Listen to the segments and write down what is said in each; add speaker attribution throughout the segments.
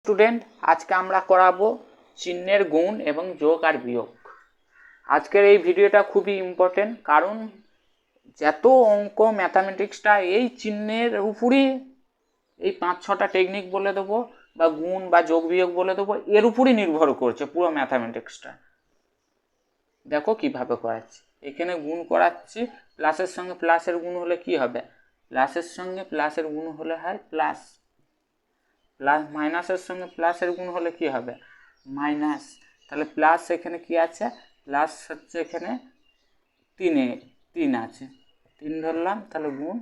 Speaker 1: Student, আজকে আমরা করাবো চিহ্নের গুণ এবং যোগ আর বিয়োগ। আজকের এই ভিডিওটা খুবই ইম্পর্টেন্ট, কারণ যত অঙ্ক ম্যাথামেটিক্সটা এই চিহ্নের উপরই, এই 5-6টা টেকনিক বলে দেবো বা গুণ বা যোগ বিয়োগ বলে দেবো, এর উপরই নির্ভর করছে পুরো ম্যাথামেটিক্সটা। দেখো কিভাবে করাচ্ছি। এখানে গুণ করাচ্ছি, প্লাসের সঙ্গে প্লাসের গুণ হলে কি হবে? প্লাসের সঙ্গে প্লাসের গুণ হলে হয় প্লাস, প্লাস মাইনাসের সঙ্গে প্লাসের গুণ হলে কি হবে? মাইনাস। তাহলে প্লাস এখানে কি আছে? প্লাস হচ্ছে এখানে 3 আছে, 3 ধরলাম, তাহলে গুণ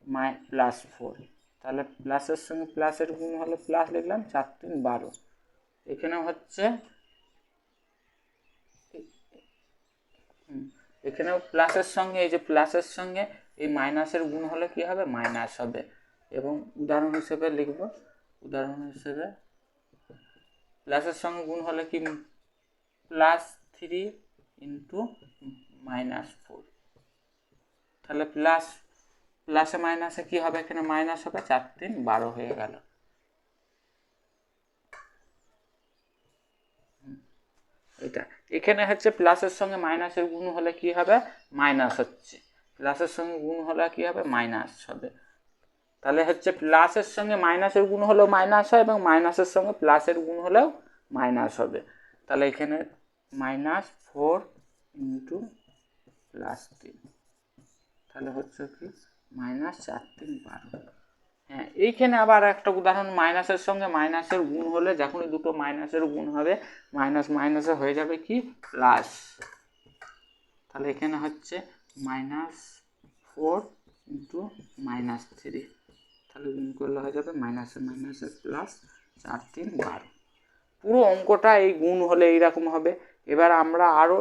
Speaker 1: +4। তাহলে প্লাসের সঙ্গে প্লাসের গুণ হলে প্লাস লিখলাম, 4 3 12। এখানে হচ্ছে এখানেও প্লাসের সঙ্গে, এই যে প্লাসের সঙ্গে এই মাইনাসের গুণ হলে কি হবে? মাইনাস হবে। এবং উদাহরণ হিসেবে লিখব, উদাহরণ হিসেবে প্লাসের সঙ্গে গুণ হলে কি? +3 ইন্টু -4। তাহলে প্লাসে মাইনাসে কি হবে? এখানে মাইনাস হবে, 4 3 12 হয়ে গেল। এটা এখানে হচ্ছে প্লাসের সঙ্গে মাইনাসের গুণ হলে কি হবে? মাইনাস হচ্ছে, প্লাসের সঙ্গে গুণ হলে কি হবে? মাইনাস হবে। তাহলে হচ্ছে প্লাসের সঙ্গে মাইনাসের গুণ হলেও মাইনাস হয় এবং মাইনাসের সঙ্গে প্লাসের গুণ হলেও মাইনাস হবে। তাহলে এখানে -4 ইন্টু +3, তাহলে হচ্ছে কি? -4 3 12। হ্যাঁ, এইখানে আবার একটা উদাহরণ, মাইনাসের সঙ্গে মাইনাসের গুণ হলে, যখনই দুটো মাইনাসের গুণ হবে, মাইনাস মাইনাসে হয়ে যাবে কি? প্লাস। তাহলে এখানে হচ্ছে -4 ইন্টু -3, তাহলে গুণ করলে হয়ে যাবে মাইনাসে মাইনাসে প্লাস, 4 3 12। পুরো অঙ্কটা এই গুণ হলে এইরকম হবে। এবার আমরা আরও